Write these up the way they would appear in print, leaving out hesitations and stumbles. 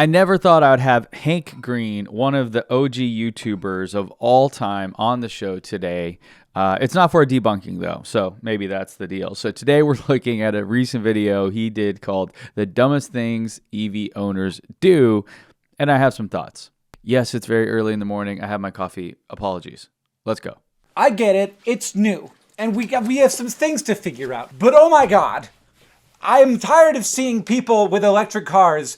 I never thought I would have Hank Green, one of the OG YouTubers of all time, on the show today. It's not for a debunking, though, so maybe that's the deal. So today we're looking at a recent video he did called The Dumbest Things EV Owners Do, and I have some thoughts. Yes, it's very early in the morning. I have my coffee. Apologies. Let's go. I get it. It's new, and we have some things to figure out. But oh my God, I am tired of seeing people with electric cars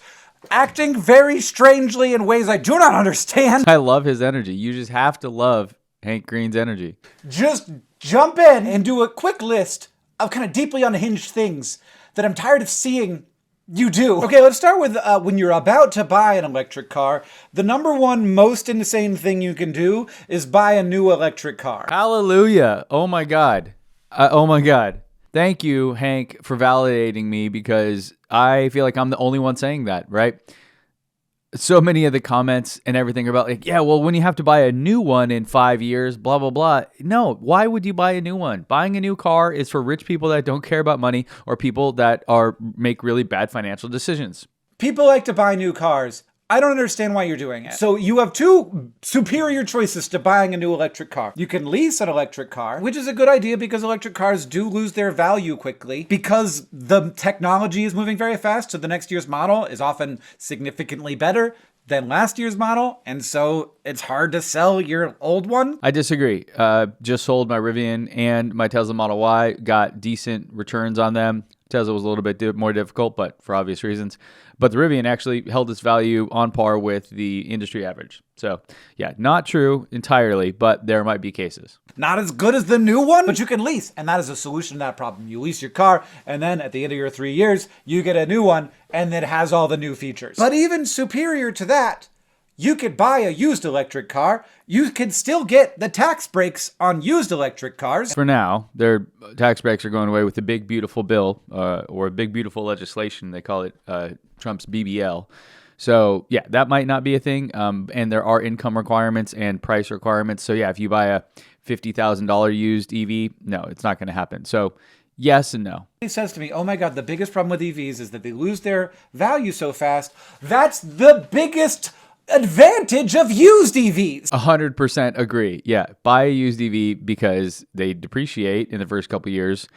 acting very strangely in ways I do not understand. I love his energy. You just have to love Hank Green's energy. Just jump in and do a quick list of kind of deeply unhinged things that I'm tired of seeing you do. Okay, let's start with when you're about to buy an electric car, the number one most insane thing you can do is buy a new electric car. Hallelujah. Oh my God. Oh my God. Thank you, Hank, for validating me, because I feel like I'm the only one saying that, right? So many of the comments and everything are about like, yeah, well, when you have to buy a new one in 5 years, blah, blah, blah. No, why would you buy a new one? Buying a new car is for rich people that don't care about money or people that make really bad financial decisions. People like to buy new cars. I don't understand why you're doing it. So you have two superior choices to buying a new electric car. You can lease an electric car, which is a good idea because electric cars do lose their value quickly because the technology is moving very fast. So the next year's model is often significantly better than last year's model. And so it's hard to sell your old one. I disagree. Just sold my Rivian and my Tesla Model Y, got decent returns on them. Tesla was a little bit more difficult, but for obvious reasons. But the Rivian actually held its value on par with the industry average. So yeah, not true entirely, but there might be cases. Not as good as the new one, but you can lease. And that is a solution to that problem. You lease your car, and then at the end of your 3 years, you get a new one, and it has all the new features. But even superior to that, you could buy a used electric car. You can still get the tax breaks on used electric cars. For now, their tax breaks are going away with the Big Beautiful Bill, or Big Beautiful Legislation. They call it Trump's BBL. So yeah, that might not be a thing. And there are income requirements and price requirements. So yeah, if you buy a $50,000 used EV, no, it's not going to happen. So yes and no. He says to me, oh my God, the biggest problem with EVs is that they lose their value so fast. That's the biggest advantage of used EVs. 100% agree. Yeah, buy a used EV because they depreciate in the first couple of years,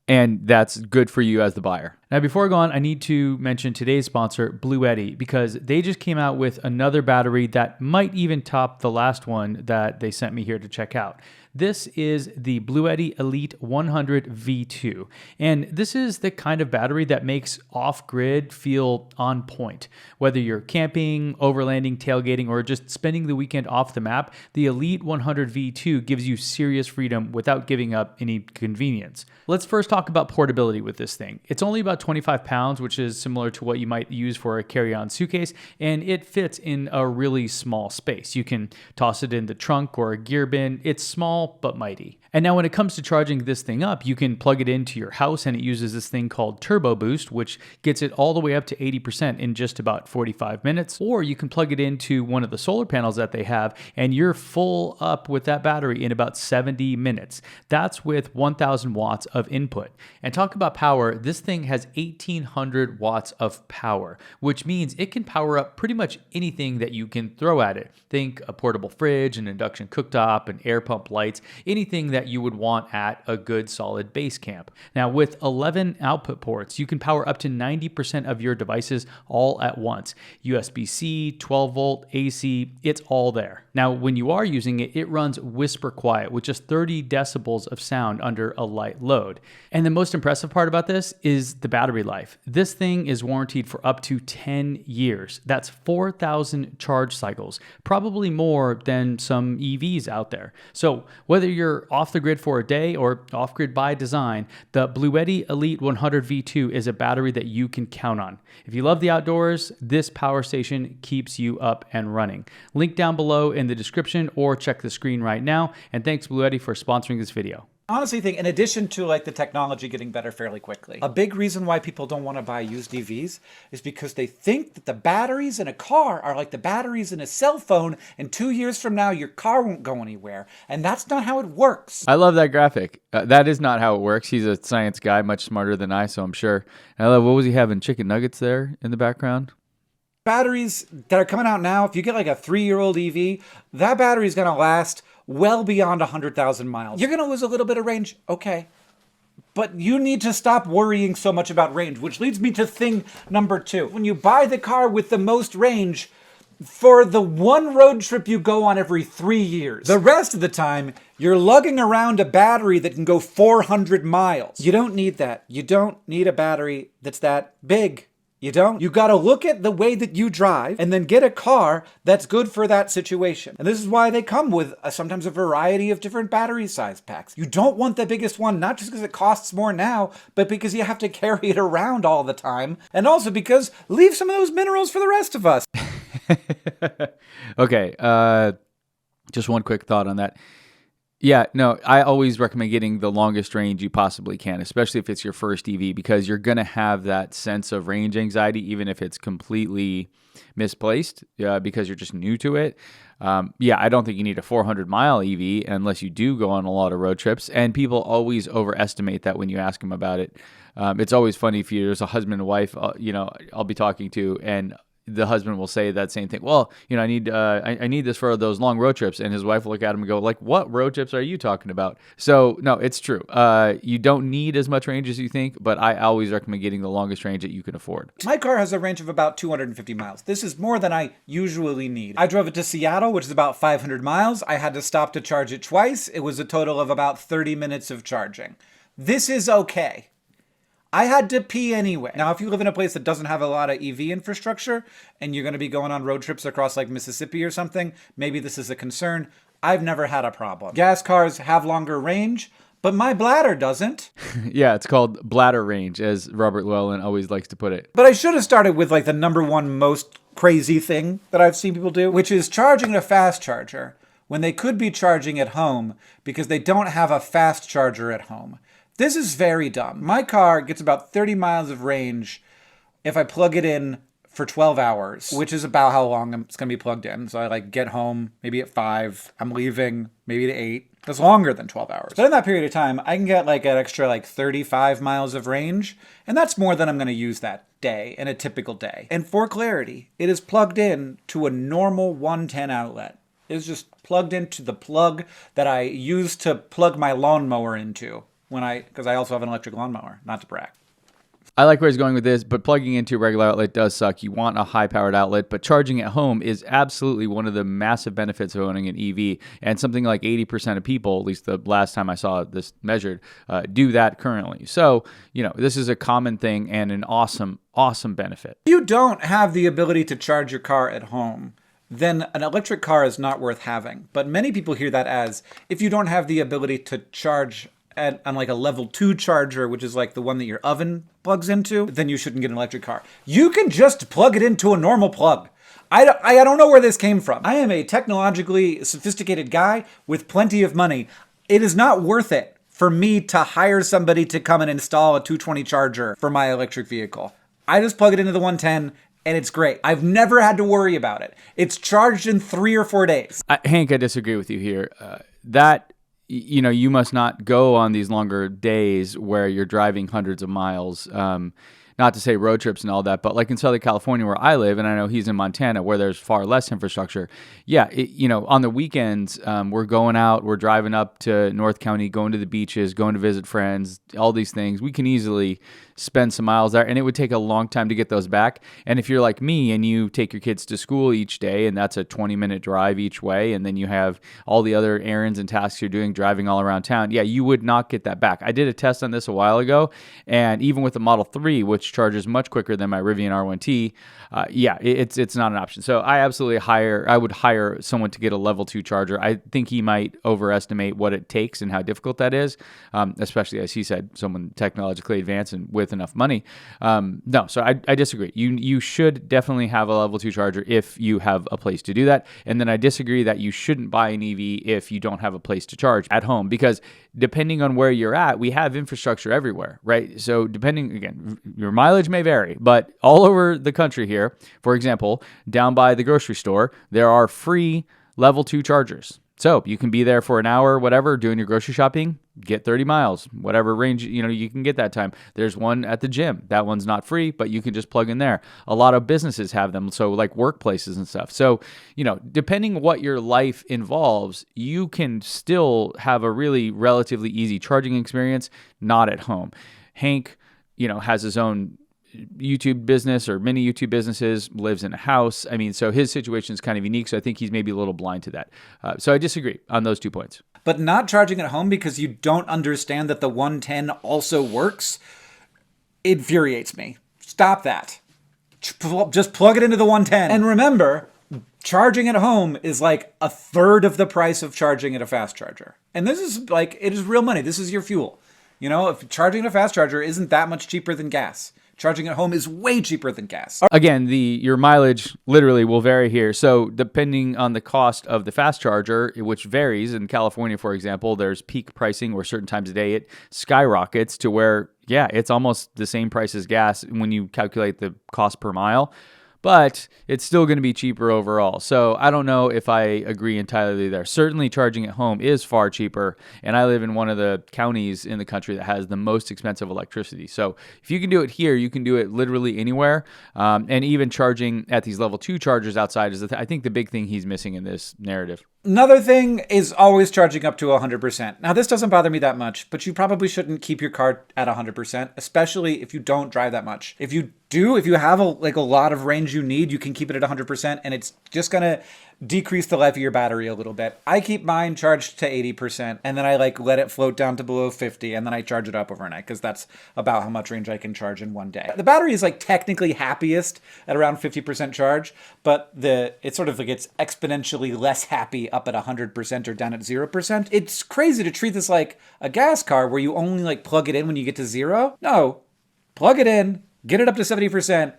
and that's good for you as the buyer. Now, before I go on, I need to mention today's sponsor, BLUETTI, because they just came out with another battery that might even top the last one that they sent me here to check out. This is the BLUETTI Elite 100 V2. And this is the kind of battery that makes off-grid feel on point. Whether you're camping, overlanding, tailgating, or just spending the weekend off the map, the Elite 100 V2 gives you serious freedom without giving up any convenience. Let's first talk about portability with this thing. It's only about 25 pounds, which is similar to what you might use for a carry-on suitcase, and it fits in a really small space. You can toss it in the trunk or a gear bin. It's small but mighty. And now when it comes to charging this thing up, you can plug it into your house, and it uses this thing called Turbo Boost, which gets it all the way up to 80% in just about 45 minutes. Or you can plug it into one of the solar panels that they have, and you're full up with that battery in about 70 minutes. That's with 1,000 watts of input. And talk about power, this thing has 1,800 watts of power, which means it can power up pretty much anything that you can throw at it. Think a portable fridge, an induction cooktop, an air pump lights, anything that you would want at a good solid base camp. Now with 11 output ports, you can power up to 90% of your devices all at once. USB-C, 12 volt, AC, it's all there. Now when you are using it, it runs whisper quiet with just 30 decibels of sound under a light load. And the most impressive part about this is the battery life. This thing is warranted for up to 10 years. That's 4,000 charge cycles, probably more than some EVs out there. So whether you're off the grid for a day or off grid by design, the BLUETTI Elite 100 V2 is a battery that you can count on. If you love the outdoors, this power station keeps you up and running. Link down below in the description or check the screen right now. And thanks BLUETTI for sponsoring this video. Honestly think, in addition to like the technology getting better fairly quickly, a big reason why people don't want to buy used EVs is because they think that the batteries in a car are like the batteries in a cell phone, and 2 years from now your car won't go anywhere. And that's not how it works. I love that graphic. That is not how it works. He's a science guy, much smarter than I, so I'm sure. And I love, what was he having? Chicken nuggets there in the background? Batteries that are coming out now, if you get like a 3-year-old EV, that battery is going to last well beyond 100,000 miles. You're going to lose a little bit of range, okay. But you need to stop worrying so much about range, which leads me to thing number 2. When you buy the car with the most range, for the one road trip you go on every 3 years, the rest of the time, you're lugging around a battery that can go 400 miles. You don't need that. You don't need a battery that's that big. You don't. You gotta look at the way that you drive and then get a car that's good for that situation. And this is why they come with sometimes a variety of different battery size packs. You don't want the biggest one, not just because it costs more now, but because you have to carry it around all the time. And also because leave some of those minerals for the rest of us. Okay, just one quick thought on that. Yeah, no, I always recommend getting the longest range you possibly can, especially if it's your first EV, because you're going to have that sense of range anxiety, even if it's completely misplaced, because you're just new to it. Yeah, I don't think you need a 400-mile EV unless you do go on a lot of road trips, and people always overestimate that when you ask them about it. It's always funny if there's a husband and wife, I'll be talking to, and the husband will say that same thing. Well, I need this for those long road trips, and his wife will look at him and go, like, what road trips are you talking about? So no, it's true. You don't need as much range as you think, but I always recommend getting the longest range that you can afford. My car has a range of about 250 miles. This is more than I usually need. I drove it to Seattle, which is about 500 miles. I had to stop to charge it twice. It was a total of about 30 minutes of charging. This is okay. I had to pee anyway. Now, if you live in a place that doesn't have a lot of EV infrastructure and you're going to be going on road trips across like Mississippi or something, maybe this is a concern. I've never had a problem. Gas cars have longer range, but my bladder doesn't. Yeah, it's called bladder range, as Robert Llewellyn always likes to put it. But I should have started with like the number one most crazy thing that I've seen people do, which is charging a fast charger when they could be charging at home because they don't have a fast charger at home. This is very dumb. My car gets about 30 miles of range if I plug it in for 12 hours, which is about how long it's going to be plugged in. So I get home maybe at 5. I'm leaving maybe at 8. That's longer than 12 hours. But in that period of time, I can get an extra 35 miles of range. And that's more than I'm going to use that day in a typical day. And for clarity, it is plugged in to a normal 110 outlet. It is just plugged into the plug that I use to plug my lawnmower into. Because I also have an electric lawnmower, not to brag. I like where he's going with this, but plugging into a regular outlet does suck. You want a high-powered outlet, but charging at home is absolutely one of the massive benefits of owning an EV. And something like 80% of people, at least the last time I saw this measured, do that currently. So, this is a common thing and an awesome, awesome benefit. If you don't have the ability to charge your car at home, then an electric car is not worth having. But many people hear that as, if you don't have the ability to charge on a level 2 charger, which is the one that your oven plugs into, then you shouldn't get an electric car. You can just plug it into a normal plug. I don't know where this came from. I am a technologically sophisticated guy with plenty of money. It is not worth it for me to hire somebody to come and install a 220 charger for my electric vehicle. I just plug it into the 110 and it's great. I've never had to worry about it. It's charged in 3 or 4 days. Hank, I disagree with you here. You must not go on these longer days where you're driving hundreds of miles. Not to say road trips and all that, but in Southern California where I live, and I know he's in Montana where there's far less infrastructure. Yeah, on the weekends, we're going out, we're driving up to North County, going to the beaches, going to visit friends, all these things. We can easily spend some miles there, and it would take a long time to get those back. And if you're like me and you take your kids to school each day, and that's a 20-minute drive each way, and then you have all the other errands and tasks you're doing driving all around town, yeah, you would not get that back. I did a test on this a while ago, and even with the Model 3, which charges much quicker than my Rivian R1T, it's not an option. So I would hire someone to get a level 2 charger. I think he might overestimate what it takes and how difficult that is, especially, as he said, someone technologically advanced and with enough money. So I disagree. You should definitely have a level 2 charger if you have a place to do that. And then I disagree that you shouldn't buy an EV if you don't have a place to charge at home, because depending on where you're at, we have infrastructure everywhere, right? So depending, again, your mileage may vary, but all over the country here, for example, down by the grocery store, there are free level 2 chargers. So you can be there for an hour, whatever, doing your grocery shopping, get 30 miles, whatever range, you can get that time. There's one at the gym. That one's not free, but you can just plug in there. A lot of businesses have them, so like workplaces and stuff. So, depending what your life involves, you can still have a really relatively easy charging experience, not at home. Hank, has his own YouTube business or many YouTube businesses, lives in a house. So his situation is kind of unique. So I think he's maybe a little blind to that. So I disagree on those 2 points. But not charging at home because you don't understand that the 110 also works infuriates me. Stop that. Just plug it into the 110. And remember, charging at home is like a third of the price of charging at a fast charger. And this is it is real money. This is your fuel. If charging at a fast charger isn't that much cheaper than gas. Charging at home is way cheaper than gas. Again, your mileage literally will vary here. So depending on the cost of the fast charger, which varies, in California, for example, there's peak pricing where certain times of day it skyrockets to where, it's almost the same price as gas when you calculate the cost per mile. But it's still going to be cheaper overall. So I don't know if I agree entirely there. Certainly charging at home is far cheaper, and I live in one of the counties in the country that has the most expensive electricity. So if you can do it here, you can do it literally anywhere. And even charging at these level 2 chargers outside is, I think, the big thing he's missing in this narrative. Another thing is always charging up to 100%. Now, this doesn't bother me that much, but you probably shouldn't keep your car at 100%, especially if you don't drive that much. If you have a lot of range you need, you can keep it at 100%, and it's just going to decrease the life of your battery a little bit. I keep mine charged to 80%, and then I let it float down to below 50, and then I charge it up overnight, because that's about how much range I can charge in one day. The battery is technically happiest at around 50% charge, but it sort of gets exponentially less happy up at 100% or down at 0%. It's crazy to treat this like a gas car where you only plug it in when you get to 0. No, plug it in, get it up to 70%,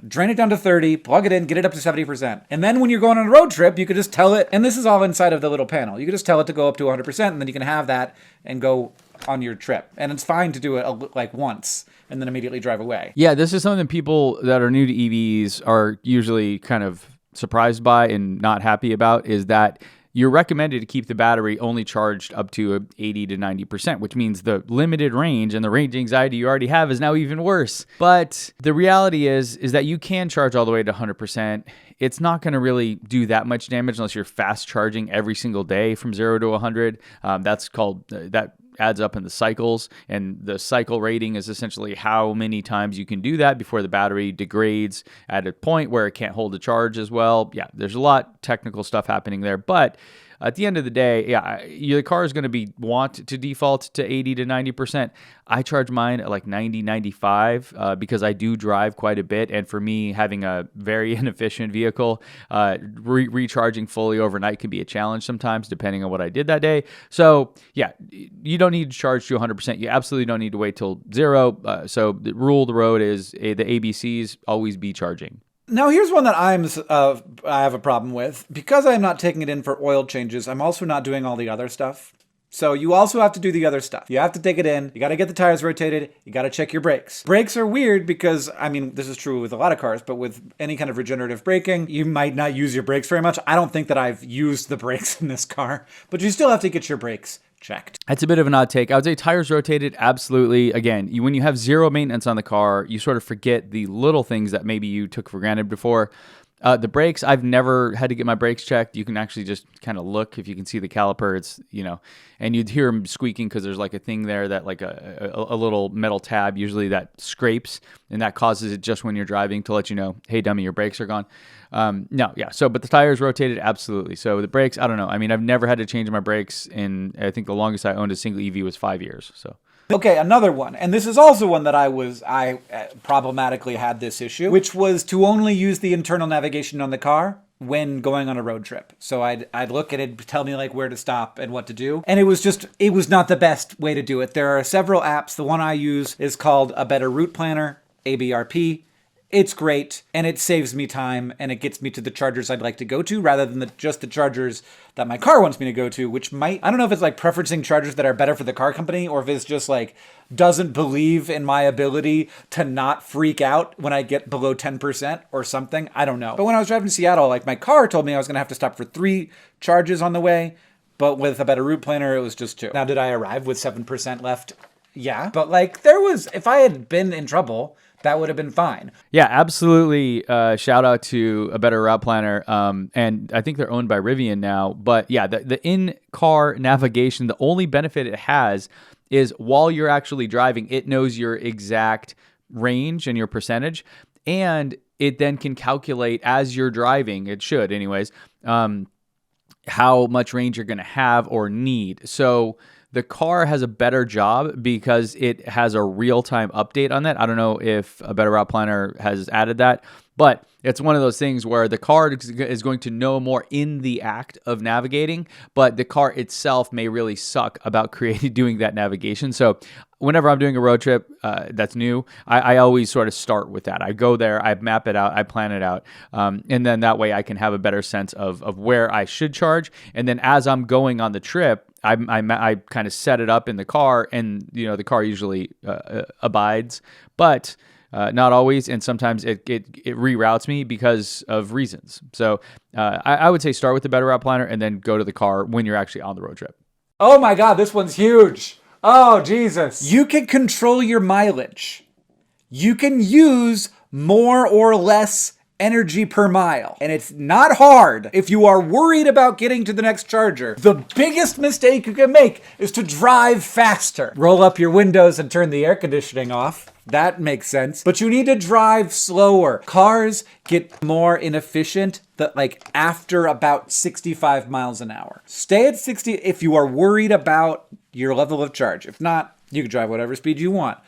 drain it down to 30, plug it in, get it up to 70%. And then when you're going on a road trip, you could just tell it, and this is all inside of the little panel, you could just tell it to go up to 100%, and then you can have that and go on your trip. And it's fine to do it once and then immediately drive away. Yeah, this is something people that are new to EVs are usually kind of surprised by and not happy about, is that you're recommended to keep the battery only charged up to 80 to 90%, which means the limited range and the range anxiety you already have is now even worse. But the reality is that you can charge all the way to 100%. It's not going to really do that much damage unless you're fast charging every single day from 0 to 100. That adds up in the cycles, and the cycle rating is essentially how many times you can do that before the battery degrades at a point where it can't hold a charge as well. Yeah, there's a lot technical stuff happening there, but at the end of the day, your car is going to want to default to 80 to 90%. I charge mine at 90, 95 because I do drive quite a bit. And for me, having a very inefficient vehicle, recharging fully overnight can be a challenge sometimes, depending on what I did that day. So you don't need to charge to 100%. You absolutely don't need to wait till 0. So the rule of the road is the ABCs, always be charging. Now, here's one that I have a problem with. Because I'm not taking it in for oil changes, I'm also not doing all the other stuff. So you also have to do the other stuff. You have to take it in. You got to get the tires rotated. You got to check your brakes. Brakes are weird because, this is true with a lot of cars, but with any kind of regenerative braking, you might not use your brakes very much. I don't think that I've used the brakes in this car, but you still have to get your brakes checked. That's a bit of an odd take. I would say tires rotated, absolutely. Again, when you have zero maintenance on the car, you sort of forget the little things that maybe you took for granted before. The brakes, I've never had to get my brakes checked. You can actually just kind of look if you can see the caliper. It's, and you'd hear them squeaking because there's a thing there that a little metal tab usually that scrapes, and that causes it just when you're driving to let you know, hey, dummy, your brakes are gone. But the tires rotated, absolutely. So the brakes, I don't know. I've never had to change my brakes, and I think the longest I owned a single EV was 5 years. So. Okay, another one, and this is also one that I problematically had this issue, which was to only use the internal navigation on the car when going on a road trip. So I'd look at it, tell me where to stop and what to do, and it was not the best way to do it. There are several apps. The one I use is called A Better Route Planner, ABRP. It's great, and it saves me time, and it gets me to the chargers I'd like to go to, rather than just the chargers that my car wants me to go to, which I don't know if it's preferencing chargers that are better for the car company, or if it's just doesn't believe in my ability to not freak out when I get below 10% or something. I don't know. But when I was driving to Seattle, my car told me I was going to have to stop for 3 charges on the way. But with a better route planner, it was just 2. Now, did I arrive with 7% left? Yeah. But like there was, if I had been in trouble, that would have been fine. Yeah, absolutely. Shout out to a better route planner. And I think they're owned by Rivian now. But yeah, the in-car navigation, the only benefit it has is while you're actually driving, it knows your exact range and your percentage. And it then can calculate as you're driving, it should anyways, how much range you're going to have or need. So the car has a better job because it has a real-time update on that. I don't know if a better route planner has added that, but it's one of those things where the car is going to know more in the act of navigating, but the car itself may really suck about doing that navigation. So whenever I'm doing a road trip that's new, I always sort of start with that. I go there, I map it out, I plan it out, and then that way I can have a better sense of where I should charge. And then as I'm going on the trip, I kind of set it up in the car, and the car usually abides, but not always, and sometimes it reroutes me because of reasons. So I would say start with the better route planner and then go to the car when you're actually on the road trip. Oh my God, this one's huge. Oh, Jesus. You can control your mileage. You can use more or less energy per mile. And it's not hard if you are worried about getting to the next charger. The biggest mistake you can make is to drive faster. Roll up your windows and turn the air conditioning off. That makes sense. But you need to drive slower. Cars get more inefficient after about 65 miles an hour. Stay at 60 if you are worried about your level of charge. If not, you can drive whatever speed you want.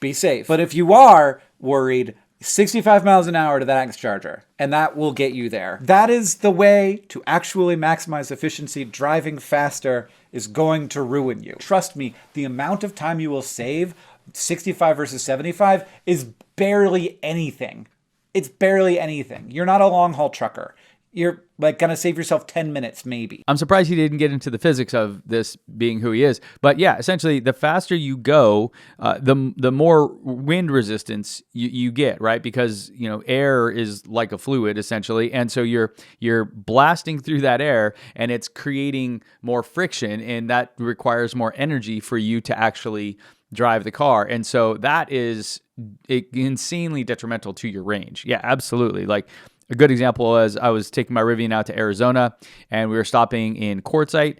Be safe. But if you are worried, 65 miles an hour to the next charger, and that will get you there. That is the way to actually maximize efficiency. Driving faster is going to ruin you. Trust me, the amount of time you will save, 65 versus 75, is barely anything. It's barely anything. You're not a long haul trucker. You're gonna save yourself 10 minutes, maybe. I'm surprised he didn't get into the physics of this being who he is. But yeah, essentially, the faster you go, the more wind resistance you get, right? Because air is like a fluid essentially, and so you're blasting through that air, and it's creating more friction, and that requires more energy for you to actually drive the car, and so that is insanely detrimental to your range. Yeah, absolutely. A good example was I was taking my Rivian out to Arizona, and we were stopping in Quartzsite,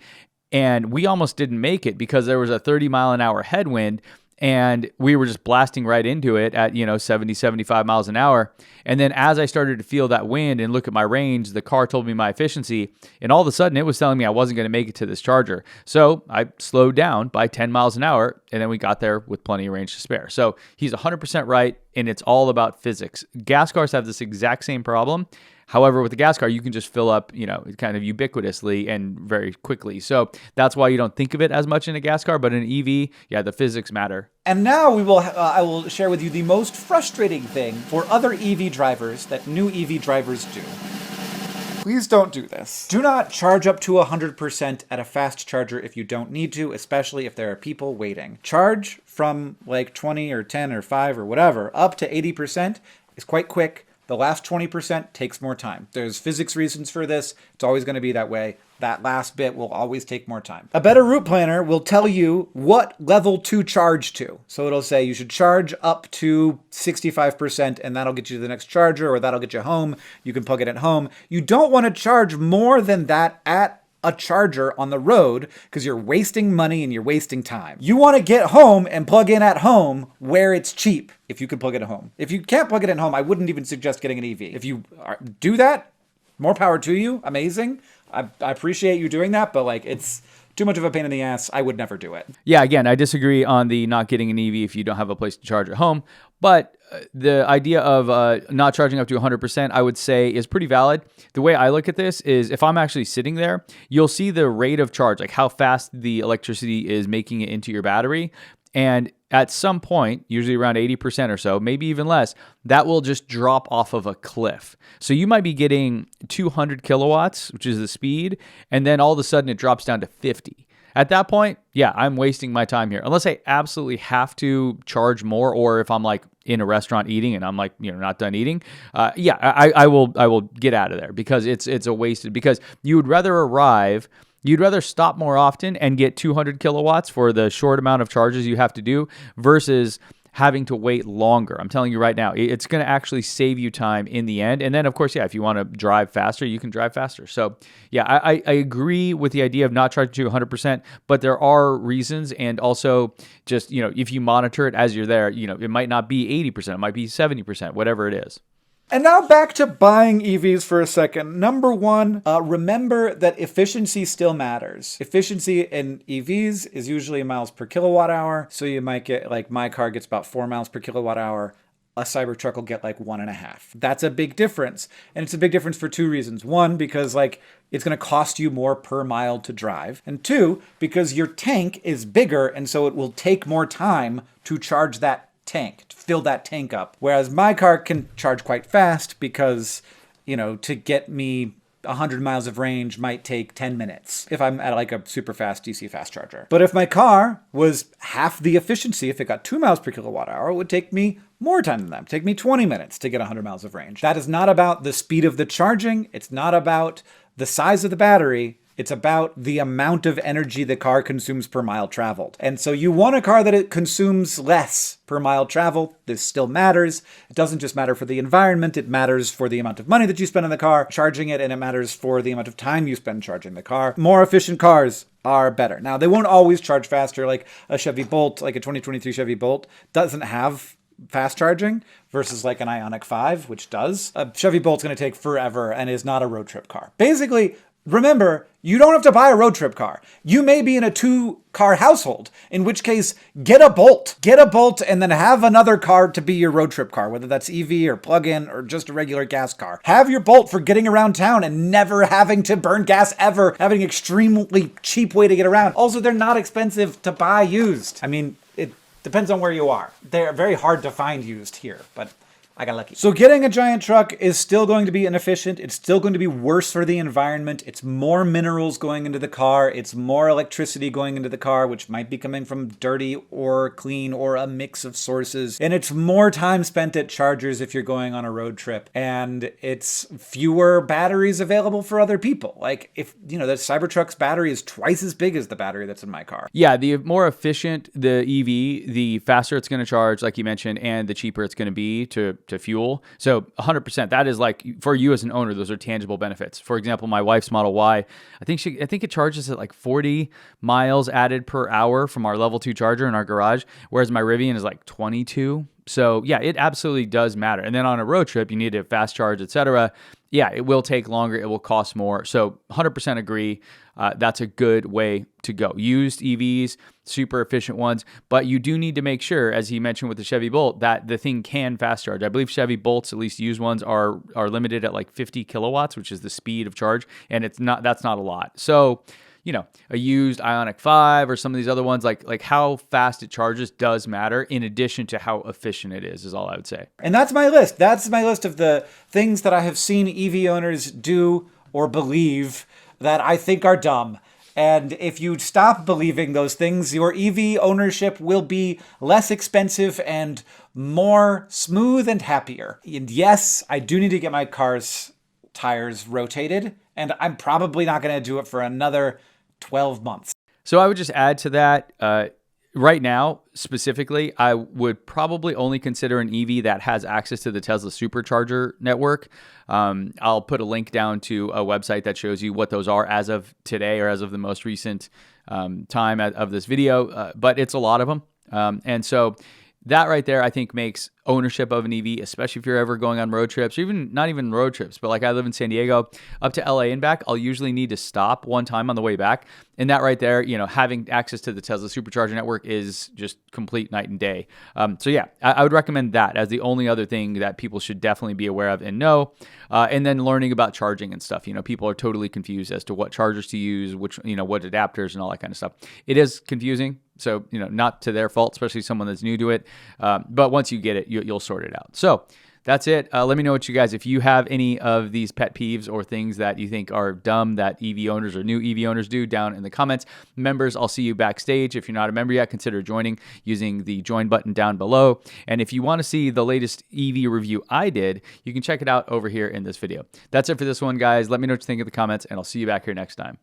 and we almost didn't make it because there was a 30-mile-an-hour headwind, and we were just blasting right into it at 70, 75 miles an hour. And then as I started to feel that wind and look at my range, the car told me my efficiency, and all of a sudden it was telling me I wasn't going to make it to this charger. So I slowed down by 10 miles an hour, and then we got there with plenty of range to spare. So he's 100% right, and it's all about physics. Gas cars have this exact same problem. However, with the gas car, you can just fill up, kind of ubiquitously and very quickly. So that's why you don't think of it as much in a gas car, but in an EV, yeah, the physics matter. And now I will share with you the most frustrating thing for other EV drivers that new EV drivers do. Please don't do this. Do not charge up to 100% at a fast charger if you don't need to, especially if there are people waiting. Charge from 20 or 10 or 5 or whatever up to 80% is quite quick. The last 20% takes more time. There's physics reasons for this. It's always going to be that way. That last bit will always take more time. A better route planner will tell you what level to charge to. So it'll say you should charge up to 65%, and that'll get you to the next charger, or that'll get you home. You can plug it at home. You don't want to charge more than that at a charger on the road because you're wasting money and you're wasting time. You want to get home and plug in at home where it's cheap if you can plug it at home. If you can't plug it at home, I wouldn't even suggest getting an EV. If you do that, more power to you. Amazing. I appreciate you doing that, but it's too much of a pain in the ass. I would never do it. Yeah, again, I disagree on the not getting an EV if you don't have a place to charge at home, but the idea of not charging up to 100%, I would say, is pretty valid. The way I look at this is if I'm actually sitting there, you'll see the rate of charge, like how fast the electricity is making it into your battery. And at some point, usually around 80% or so, maybe even less, that will just drop off of a cliff. So you might be getting 200 kilowatts, which is the speed, and then all of a sudden it drops down to 50. At that point, yeah, I'm wasting my time here. Unless I absolutely have to charge more, or if I'm in a restaurant eating and I'm not done eating, I will get out of there because it's a wasted, because you would rather arrive You'd rather stop more often and get 200 kilowatts for the short amount of charges you have to do versus having to wait longer. I'm telling you right now, it's going to actually save you time in the end. And then, of course, yeah, if you want to drive faster, you can drive faster. So, yeah, I agree with the idea of not charging to 100%, but there are reasons. And also, just, if you monitor it as you're there, it might not be 80%, it might be 70%, whatever it is. And now back to buying EVs for a second. Number one, remember that efficiency still matters. Efficiency in EVs is usually miles per kilowatt hour. So you might get, like my car gets about 4 miles per kilowatt hour. A Cybertruck will get like 1.5. That's a big difference. And it's a big difference for two reasons. One, because it's going to cost you more per mile to drive. And two, because your tank is bigger and so it will take more time to charge that tank, to fill that tank up. Whereas my car can charge quite fast because, to get me 100 miles of range might take 10 minutes if I'm at like a super fast DC fast charger. But if my car was half the efficiency, if it got 2 miles per kilowatt hour, it would take me more time than that. It would take me 20 minutes to get 100 miles of range. That is not about the speed of the charging. It's not about the size of the battery. It's about the amount of energy the car consumes per mile traveled. And so you want a car that it consumes less per mile traveled. This still matters. It doesn't just matter for the environment. It matters for the amount of money that you spend on the car charging it, and it matters for the amount of time you spend charging the car. More efficient cars are better. Now, they won't always charge faster. Like a Chevy Bolt, like a 2023 Chevy Bolt, doesn't have fast charging versus like an Ioniq 5, which does. A Chevy Bolt's going to take forever and is not a road trip car. Basically, remember, you don't have to buy a road trip car. You may be in a 2-car household, in which case, get a Bolt. Get a Bolt and then have another car to be your road trip car, whether that's EV or plug-in or just a regular gas car. Have your Bolt for getting around town and never having to burn gas ever, having an extremely cheap way to get around. Also, they're not expensive to buy used. I mean, it depends on where you are. They're very hard to find used here, but I got lucky. So getting a giant truck is still going to be inefficient. It's still going to be worse for the environment. It's more minerals going into the car. It's more electricity going into the car, which might be coming from dirty or clean or a mix of sources. And it's more time spent at chargers if you're going on a road trip. And it's fewer batteries available for other people. Like if, the Cybertruck's battery is twice as big as the battery that's in my car. Yeah, the more efficient the EV, the faster it's going to charge, like you mentioned, and the cheaper it's going to be to fuel. So 100%, that is like, for you as an owner, those are tangible benefits. For example, my wife's Model Y, I think it charges at like 40 miles added per hour from our level 2 charger in our garage, whereas my Rivian is like 22. So yeah, it absolutely does matter. And then on a road trip, you need to fast charge, etc. Yeah, it will take longer. It will cost more. So 100% agree. That's a good way to go. Used EVs, super efficient ones, but you do need to make sure, as he mentioned with the Chevy Bolt, that the thing can fast charge. I believe Chevy Bolts, at least used ones, are limited at like 50 kilowatts, which is the speed of charge, and that's not a lot. So, a used Ioniq 5 or some of these other ones, like how fast it charges does matter, in addition to how efficient it is all I would say. And that's my list. That's my list of the things that I have seen EV owners do or believe that I think are dumb. And if you stop believing those things, your EV ownership will be less expensive and more smooth and happier. And yes, I do need to get my car's tires rotated, and I'm probably not going to do it for another 12 months. So I would just add to that, right now, specifically, I would probably only consider an EV that has access to the Tesla supercharger network. I'll put a link down to a website that shows you what those are as of today, or as of the most recent time of this video, but it's a lot of them. And so that right there, I think, makes ownership of an EV, especially if you're ever going on road trips, or even not even road trips, but like I live in San Diego, up to LA and back, I'll usually need to stop one time on the way back. And that right there, having access to the Tesla supercharger network is just complete night and day. So yeah, I would recommend that as the only other thing that people should definitely be aware of and know. And then learning about charging and stuff. People are totally confused as to what chargers to use, which, what adapters and all that kind of stuff. It is confusing. So, not to their fault, especially someone that's new to it. But once you get it, you'll sort it out. So that's it. Let me know what you guys, if you have any of these pet peeves or things that you think are dumb that EV owners or new EV owners do, down in the comments. Members, I'll see you backstage. If you're not a member yet, consider joining using the join button down below. And if you want to see the latest EV review I did, you can check it out over here in this video. That's it for this one, guys. Let me know what you think in the comments, and I'll see you back here next time.